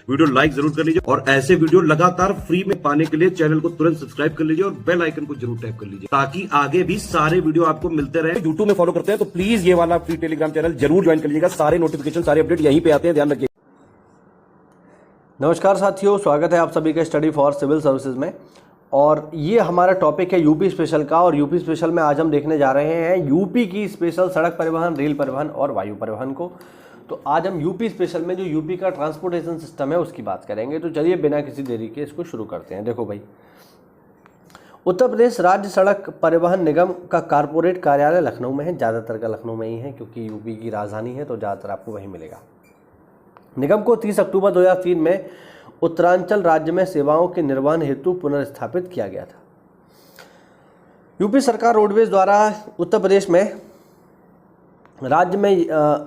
Video like जरूर कर लीजिए और ऐसे वीडियो लगातार फ्री में पाने के लिए चैनल को तुरंत सब्सक्राइब कर लीजिए और बेल आइकन को जरूर टैप कर लीजिए ताकि आगे भी सारे वीडियो आपको मिलते रहे। यूट्यूब में फॉलो करते हैं तो प्लीज ये वाला फ्री टेलीग्राम चैनल जरूर ज्वाइन कर लीजिएगा। सारे नोटिफिकेशन सारे अपडेट यहीं पे आते हैं, ध्यान रखिए। नमस्कार साथियों, स्वागत है आप सभी का स्टडी फॉर सिविल सर्विसेज में। और ये हमारा टॉपिक है यूपी स्पेशल का। और यूपी स्पेशल में आज हम देखने जा रहे हैं यूपी की स्पेशल सड़क परिवहन, रेल परिवहन और वायु परिवहन को। तो आज हम यूपी स्पेशल में जो यूपी का ट्रांसपोर्टेशन सिस्टम है उसकी बात करेंगे। तो चलिए बिना किसी देरी के इसको शुरू करते हैं। देखो भाई, उत्तर प्रदेश राज्य सड़क परिवहन निगम का कारपोरेट कार्यालय लखनऊ में है। ज़्यादातर का लखनऊ में ही है क्योंकि यूपी की राजधानी है, तो ज़्यादातर आपको वहीं मिलेगा। निगम को 30 अक्टूबर 2003 में उत्तरांचल राज्य में सेवाओं के निर्वहन हेतु पुनर्स्थापित किया गया था। यूपी सरकार रोडवेज द्वारा उत्तर प्रदेश में राज्य में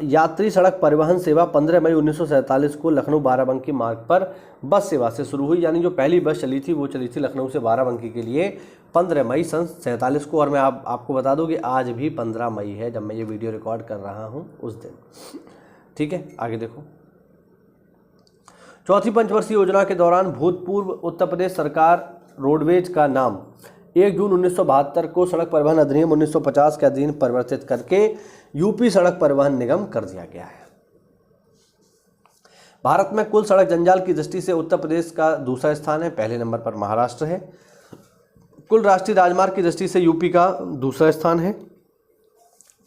यात्री सड़क परिवहन सेवा 15 मई 1947 को लखनऊ बाराबंकी मार्ग पर बस सेवा से शुरू हुई। यानी जो पहली बस चली थी वो चली थी लखनऊ से बाराबंकी के लिए 15 मई सन 47 को। और मैं आपको बता दूं कि आज भी 15 मई है जब मैं ये वीडियो रिकॉर्ड कर रहा हूँ उस दिन। ठीक है, आगे देखो। चौथी पंचवर्षीय योजना के दौरान भूतपूर्व उत्तर प्रदेश सरकार रोडवेज का नाम 1 जून 1972 को सड़क परिवहन अधिनियम 1950 के अधीन परिवर्तित करके यूपी सड़क परिवहन निगम कर दिया गया है। भारत में कुल सड़क जंजाल की दृष्टि से उत्तर प्रदेश का दूसरा स्थान है, पहले नंबर पर महाराष्ट्र है। कुल राष्ट्रीय राजमार्ग की दृष्टि से यूपी का दूसरा स्थान है।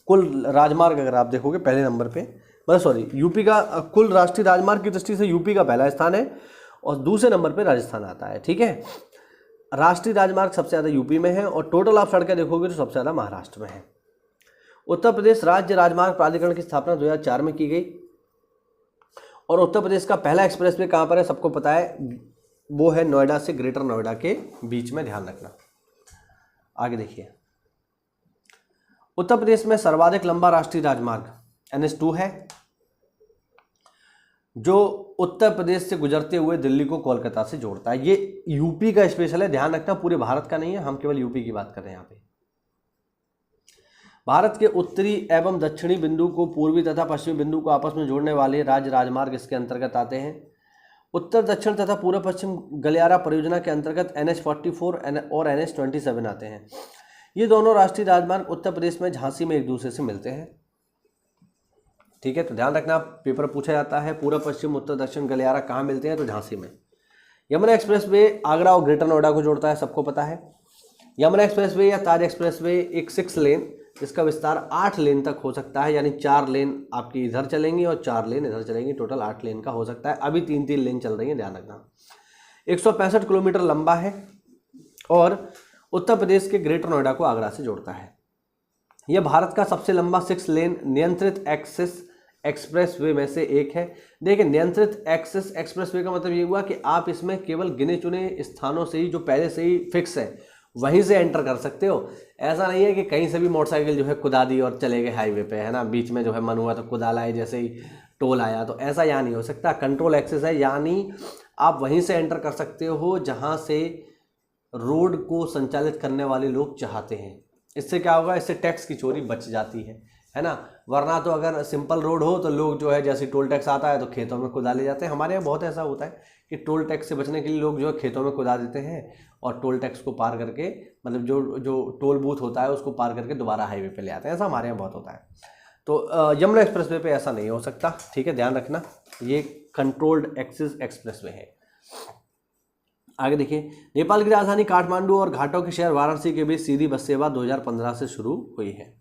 कुल राजमार्ग अगर आप देखोगे पहले नंबर पे, यूपी का कुल राष्ट्रीय राजमार्ग की दृष्टि से यूपी का पहला स्थान है और दूसरे नंबर पे राजस्थान आता है। ठीक है, राष्ट्रीय राजमार्ग सबसे ज़्यादा यूपी में है और टोटल आप सड़कें देखोगे तो सबसे ज़्यादा महाराष्ट्र में है। उत्तर प्रदेश राज्य राजमार्ग प्राधिकरण की स्थापना 2004 में की गई। और उत्तर प्रदेश का पहला एक्सप्रेसवे कहाँ पर है सबको पता है, वो है नोएडा से ग्रेटर नोएडा के बीच में, ध्यान रखना। आगे देखिए, उत्तर प्रदेश में सर्वाधिक लंबा राष्ट्रीय राजमार्ग NH2 है जो उत्तर प्रदेश से गुजरते हुए दिल्ली को कोलकाता से जोड़ता है। ये यूपी का स्पेशल है, ध्यान रखना, पूरे भारत का नहीं है, हम केवल यूपी की बात कर रहे हैं यहाँ पे। भारत के उत्तरी एवं दक्षिणी बिंदु को पूर्वी तथा पश्चिमी बिंदु को आपस में जोड़ने वाले राज्य राजमार्ग इसके अंतर्गत आते हैं। उत्तर दक्षिण तथा पूर्व पश्चिम गलियारा परियोजना के अंतर्गत NH44 और NH27 आते हैं। ये दोनों राष्ट्रीय राजमार्ग उत्तर प्रदेश में झांसी में एक दूसरे से मिलते हैं। ठीक है, तो ध्यान रखना, पेपर पूछा जाता है पूर्व पश्चिम उत्तर दक्षिण गलियारा कहाँ मिलते हैं, तो झांसी में। यमुना एक्सप्रेसवे आगरा और ग्रेटर नोएडा को जोड़ता है, सबको पता है। यमुना एक्सप्रेसवे या ताज एक्सप्रेसवे एक 6 लेन जिसका विस्तार 8 लेन तक हो सकता है। यानी 4 लेन आपकी इधर चलेंगी और 4 लेन इधर चलेंगी, टोटल 8 लेन का हो सकता है। अभी 3-3 लेन चल रही है, ध्यान रखना। 165 किलोमीटर लंबा है और उत्तर प्रदेश के ग्रेटर नोएडा को आगरा से जोड़ता है। यह भारत का सबसे लंबा 6 लेन नियंत्रित एक्सेस एक्सप्रेसवे में से एक है। देखिए, नियंत्रित एक्सेस एक्सप्रेसवे का मतलब ये हुआ कि आप इसमें केवल गिने चुने स्थानों से ही, जो पहले से ही फिक्स है, वहीं से एंटर कर सकते हो। ऐसा नहीं है कि कहीं से भी मोटरसाइकिल जो है कुदा दी और चले गए हाईवे पे, है ना, बीच में जो है मन हुआ तो कुदा लाए, जैसे ही टोल आया, तो ऐसा यहाँ नहीं हो सकता। कंट्रोल एक्सेस है, यानी आप वहीं से एंटर कर सकते हो जहाँ से रोड को संचालित करने वाले लोग चाहते हैं। इससे क्या होगा, इससे टैक्स की चोरी बच जाती है ना। वरना तो अगर सिंपल रोड हो तो लोग जो है जैसे टोल टैक्स आता है तो खेतों में कुदा ले जाते हैं। हमारे यहाँ बहुत ऐसा होता है कि टोल टैक्स से बचने के लिए लोग जो है खेतों में कुदा देते हैं और टोल टैक्स को पार करके, मतलब जो टोल बूथ होता है उसको पार करके दोबारा हाईवे पे ले आते हैं। ऐसा हमारे यहाँ बहुत होता है। तो यमुना एक्सप्रेसवे पे ऐसा नहीं हो सकता। ठीक है, ध्यान रखना, ये कंट्रोल्ड एक्सेस एक्सप्रेसवे है। आगे देखिए, नेपाल की राजधानी काठमांडू और घाटों के शहर वाराणसी के बीच सीधी बस सेवा 2015 से शुरू हुई है।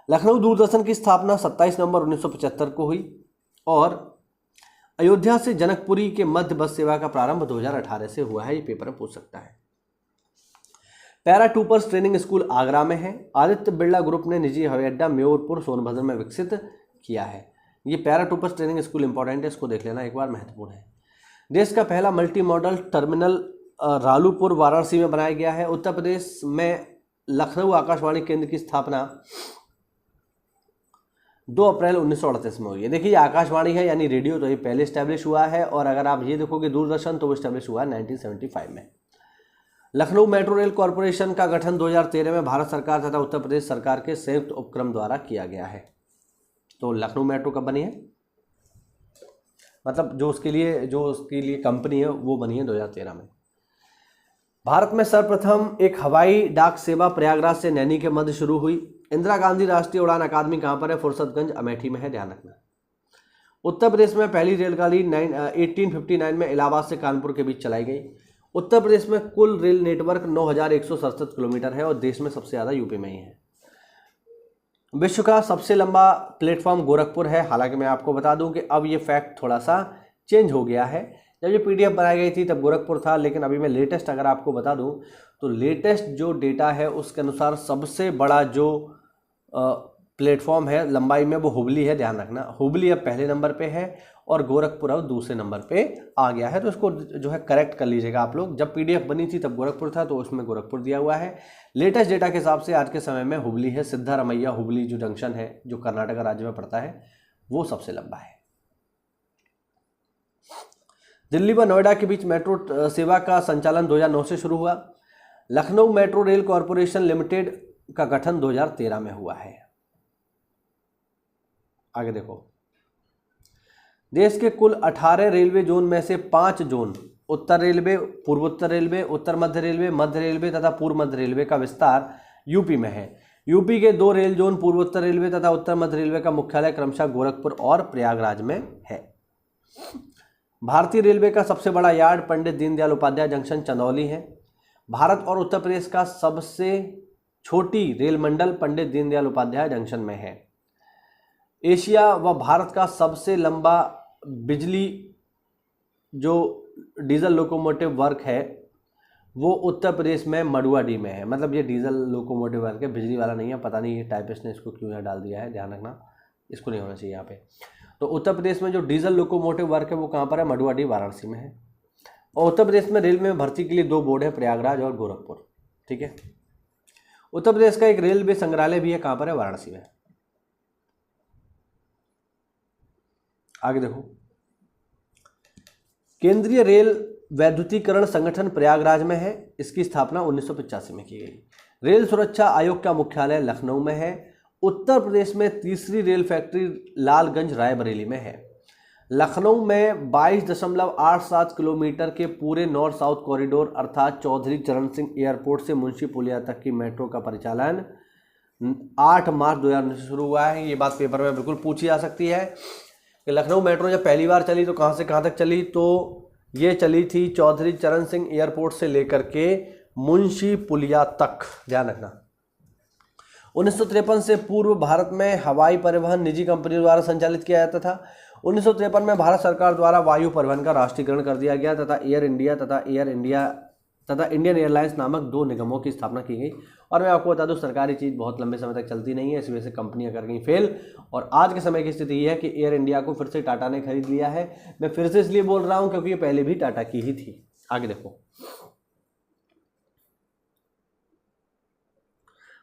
लखनऊ दूरदर्शन की स्थापना 27 नवंबर 1975 को हुई और अयोध्या से जनकपुरी के मध्य बस सेवा का प्रारंभ 2018 से हुआ है। ये पेपर में पूछ सकता है। Para troopers training school Agra में है। आदित्य बिरला ग्रुप ने निजी हवाई अड्डा म्योरपुर सोनभद्र में विकसित किया है। ये para troopers training school important है, इसको देख लेना एक बार, महत्वपूर्ण है। देश का पहला मल्टी मॉडल टर्मिनल रालूपुर वाराणसी में बनाया गया है। उत्तर प्रदेश में लखनऊ आकाशवाणी केंद्र की स्थापना 2 अप्रैल 1938 में हुई है। देखिए, आकाशवाणी है यानी रेडियो, तो ये पहले इस्टेब्लिश हुआ है। और अगर आप ये देखोगे दूरदर्शन, तो वो इस्टेब्लिश हुआ है 1975 में। लखनऊ मेट्रो रेल कॉरपोरेशन का गठन 2013 में भारत सरकार तथा उत्तर प्रदेश सरकार के संयुक्त उपक्रम द्वारा किया गया है। तो लखनऊ मेट्रो कब बनी है? मतलब जो उसके लिए कंपनी है वो बनी है 2013 में। भारत में सर्वप्रथम एक हवाई डाक सेवा प्रयागराज से नैनी के मध्य शुरू हुई। इंदिरा गांधी राष्ट्रीय उड़ान अकादमी कहाँ पर है? फुर्सतगंज अमेठी में है, ध्यान रखना। उत्तर प्रदेश में पहली रेलगाड़ी 1859 में इलाहाबाद से कानपुर के बीच चलाई गई। उत्तर प्रदेश में कुल रेल नेटवर्क 9167 किलोमीटर है और देश में सबसे ज़्यादा यूपी में ही है। विश्व का सबसे लंबा प्लेटफॉर्म गोरखपुर है। हालांकि मैं आपको बता दूं कि अब ये फैक्ट थोड़ा सा चेंज हो गया है। जब ये पीडीएफ बनाई गई थी तब गोरखपुर था, लेकिन अभी मैं लेटेस्ट अगर आपको बता दूं तो लेटेस्ट जो डेटा है उसके अनुसार सबसे बड़ा जो प्लेटफॉर्म है लंबाई में वो हुबली है, ध्यान रखना। हुबली अब पहले नंबर पे है और गोरखपुर अब दूसरे नंबर पे आ गया है, तो इसको जो है करेक्ट कर लीजिएगा आप लोग। जब पीडीएफ बनी थी तब गोरखपुर था, तो उसमें गोरखपुर दिया हुआ है। लेटेस्ट डेटा के हिसाब से आज के समय में हुबली है। सिद्धारमैया हुबली जो जंक्शन है जो कर्नाटक राज्य में पड़ता है वो सबसे लंबा है। दिल्ली व नोएडा के बीच मेट्रो सेवा का संचालन 2009 से शुरू हुआ। Lucknow metro rail corporation limited का गठन 2013 में हुआ है। आगे देखो, देश के कुल 18 रेलवे जोन में से 5 जोन उत्तर रेलवे, पूर्वोत्तर रेलवे, उत्तर मध्य रेलवे तथा पूर्व मध्य रेलवे का विस्तार यूपी में है। यूपी के 2 रेल जोन पूर्वोत्तर रेलवे तथा उत्तर मध्य रेलवे का मुख्यालय क्रमशः गोरखपुर और प्रयागराज में है। भारतीय रेलवे का सबसे बड़ा यार्ड पंडित दीनदयाल उपाध्याय जंक्शन चंदौली है। भारत और उत्तर प्रदेश का सबसे छोटी रेल मंडल पंडित दीनदयाल उपाध्याय जंक्शन में है। एशिया व भारत का सबसे लंबा बिजली जो डीजल लोकोमोटिव वर्क है वो उत्तर प्रदेश में मडुआडीह में है। मतलब ये डीजल लोकोमोटिव वर्क है, बिजली वाला नहीं है। पता नहीं ये टाइपिस्ट ने इसको क्यों यहाँ डाल दिया है, ध्यान रखना, इसको नहीं होना चाहिए यहाँ पे। तो उत्तर प्रदेश में जो डीजल लोकोमोटिव वर्क है वो कहाँ पर है? मडुआडीह वाराणसी में है। और उत्तर प्रदेश में रेलवे में भर्ती के लिए 2 बोर्ड है, प्रयागराज और गोरखपुर। ठीक है। उत्तर प्रदेश का एक रेलवे संग्रहालय भी है, कहाँ पर है? वाराणसी में। आगे देखो, केंद्रीय रेल वैद्युतीकरण संगठन प्रयागराज में है। इसकी स्थापना 1985 में की गई। रेल सुरक्षा आयोग का मुख्यालय लखनऊ में है। उत्तर प्रदेश में तीसरी रेल फैक्ट्री लालगंज रायबरेली में है। लखनऊ में 22.87 किलोमीटर के पूरे नॉर्थ साउथ कॉरिडोर अर्थात चौधरी चरण सिंह एयरपोर्ट से मुंशी पुलिया तक की मेट्रो का परिचालन 8 मार्च 2019 से शुरू हुआ है। ये बात पेपर में बिल्कुल पूछी जा सकती है कि लखनऊ मेट्रो जब पहली बार चली तो कहाँ से कहाँ तक चली? तो ये चली थी चौधरी चरण सिंह एयरपोर्ट से लेकर के मुंशी पुलिया तक, ध्यान रखना। 1953 से पूर्व भारत में हवाई परिवहन निजी कंपनियों द्वारा संचालित किया जाता था। 1953 में भारत सरकार द्वारा वायु परिवहन का राष्ट्रीयकरण कर दिया गया तथा एयर इंडिया तथा इंडियन एयरलाइंस नामक 2 निगमों की स्थापना की गई। और मैं आपको बता दूं, सरकारी चीज़ बहुत लंबे समय तक चलती नहीं है, इस वजह से कंपनियां कर गई फेल। और आज के समय की स्थिति ये है कि एयर इंडिया को फिर से टाटा ने खरीद लिया है। मैं फिर से इसलिए बोल रहा हूं क्योंकि ये पहले भी टाटा की ही थी। आगे देखो,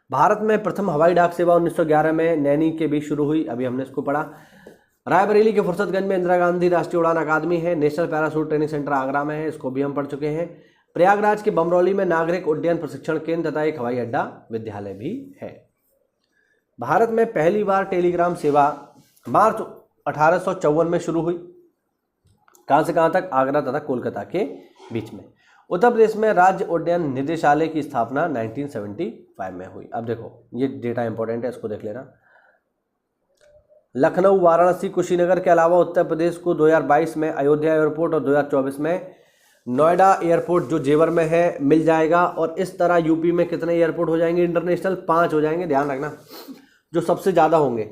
भारत में प्रथम हवाई डाक सेवा 1911 में नैनी के बीच शुरू हुई। अभी हमने इसको पढ़ा। रायबरेली के फुर्सतगंज में इंदिरा गांधी राष्ट्रीय उड़ान अकादमी है। National parachute training centre Agra में है, इसको भी हम पढ़ चुके हैं। प्रयागराज के बमरौली में नागरिक उड्डयन प्रशिक्षण केंद्र तथा एक हवाई अड्डा विद्यालय भी है। भारत में पहली बार टेलीग्राम सेवा मार्च 1854 में शुरू हुई। कहाँ से कहाँ तक? आगरा तथा कोलकाता के बीच में। उत्तर प्रदेश में राज्य उड्डयन निदेशालय की स्थापना 1975 में हुई। अब देखो, ये डेटा इंपॉर्टेंट है, इसको देख लेना। लखनऊ, वाराणसी, कुशीनगर के अलावा उत्तर प्रदेश को 2022 में अयोध्या एयरपोर्ट और 2024 में नोएडा एयरपोर्ट जो जेवर में है मिल जाएगा। और इस तरह यूपी में कितने एयरपोर्ट हो जाएंगे इंटरनेशनल? 5 हो जाएंगे, ध्यान रखना, जो सबसे ज़्यादा होंगे।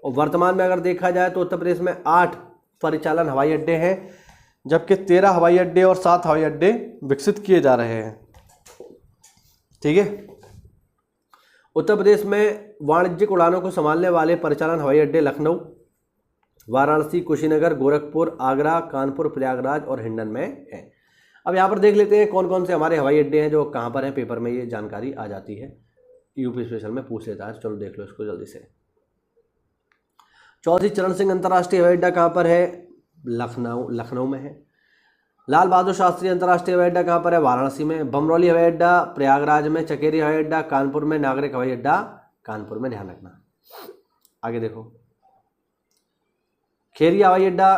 और वर्तमान में अगर देखा जाए तो उत्तर प्रदेश में 8 परिचालन हवाई अड्डे हैं, जबकि 13 हवाई अड्डे और 7 हवाई अड्डे विकसित किए जा रहे हैं। ठीक है। उत्तर प्रदेश में वाणिज्यिक उड़ानों को संभालने वाले परिचालन हवाई अड्डे लखनऊ, वाराणसी, कुशीनगर, गोरखपुर, आगरा, कानपुर, प्रयागराज और हिंडन में है। अब यहाँ पर देख लेते हैं कौन कौन से हमारे हवाई अड्डे हैं जो कहाँ पर हैं। पेपर में ये जानकारी आ जाती है, यूपी स्पेशल में पूछ लेता है। चलो देख लो इसको जल्दी से। चौधरी चरण सिंह अंतर्राष्ट्रीय हवाई अड्डा कहाँ पर है? लखनऊ में है। लाल बहादुर शास्त्री अंतर्राष्ट्रीय हवाई अड्डा कहाँ पर है? वाराणसी में। बमरौली हवाई अड्डा प्रयागराज में। चकेरी हवाई अड्डा कानपुर में। नागरिक हवाई अड्डा कानपुर में, ध्यान रखना। आगे देखो, खेरिया हवाई अड्डा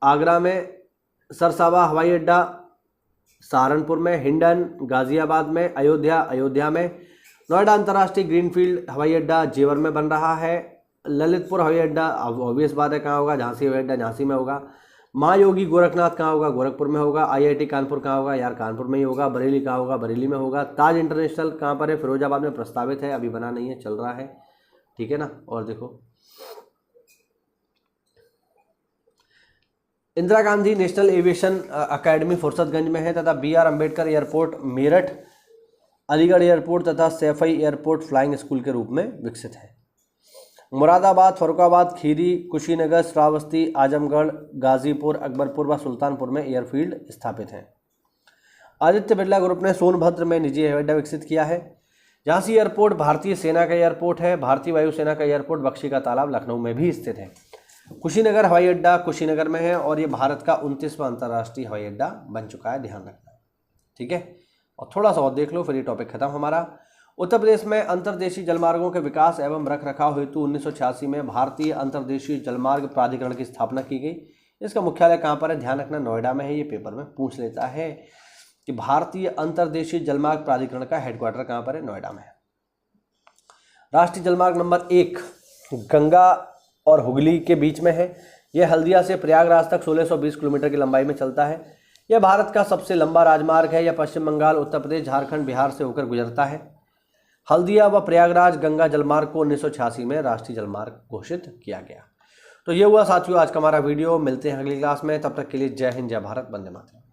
आगरा में सरसावा हवाई अड्डा, सहारनपुर में हिंडन, गाजियाबाद में, अयोध्या में, नोएडा अंतर्राष्ट्रीय ग्रीनफील्ड हवाई अड्डा जेवर में बन रहा है, ललितपुर हवाई अड्डा अब ऑब्वियस बात है कहाँ होगा, झांसी हवाई अड्डा झांसी में होगा, महायोगी गोरखनाथ कहाँ होगा, गोरखपुर में होगा, IIT कानपुर कहाँ होगा, यार कानपुर में ही होगा, बरेली कहाँ होगा, बरेली में होगा, ताज इंटरनेशनल कहाँ पर है, फिरोजाबाद में प्रस्तावित है, अभी बना नहीं है, चल रहा है, ठीक है ना। और देखो Indira Gandhi national aviation academy Fursatganj में है तथा BR Ambedkar airport Meerut, Aligarh airport तथा सैफई एयरपोर्ट फ्लाइंग स्कूल के रूप में विकसित है। मुरादाबाद, फरुखाबाद, खीरी, कुशीनगर, श्रावस्ती, आजमगढ़, गाजीपुर, अकबरपुर व सुल्तानपुर में एयरफील्ड स्थापित हैं। आदित्य बिरला ग्रुप ने सोनभद्र में निजी हवाई अड्डा विकसित किया है। झांसी एयरपोर्ट भारतीय सेना का एयरपोर्ट है। भारतीय वायुसेना का एयरपोर्ट बख्शी का तालाब लखनऊ में भी स्थित है। कुशीनगर हवाई अड्डा कुशीनगर में है और ये भारत का 29वां अंतर्राष्ट्रीय हवाई अड्डा बन चुका है, ध्यान रखना, ठीक है। और थोड़ा सा और देख लो फिर ये टॉपिक खत्म हमारा। उत्तर प्रदेश में अंतर्देशीय जलमार्गों के विकास एवं रख रखाव हेतु 1986 में भारतीय अंतर्देशीय जलमार्ग प्राधिकरण की स्थापना की गई। इसका मुख्यालय कहाँ पर है, ध्यान रखना नोएडा में है। ये पेपर में पूछ लेता है कि भारतीय अंतर्देशीय जलमार्ग प्राधिकरण का हेडक्वार्टर कहाँ पर है, नोएडा में है। राष्ट्रीय जलमार्ग नंबर 1 गंगा और हुगली के बीच में है। यह हल्दिया से प्रयागराज तक 1620 किलोमीटर की लंबाई में चलता है। यह भारत का सबसे लंबा राजमार्ग है। यह पश्चिम बंगाल, उत्तर प्रदेश, झारखंड, बिहार से होकर गुजरता है। हल्दिया व प्रयागराज गंगा जलमार्ग को 1986 में राष्ट्रीय जलमार्ग घोषित किया गया। तो ये हुआ साथियों आज का हमारा वीडियो। मिलते हैं अगली क्लास में, तब तक के लिए जय हिंद, जय भारत, वंदे मातरम।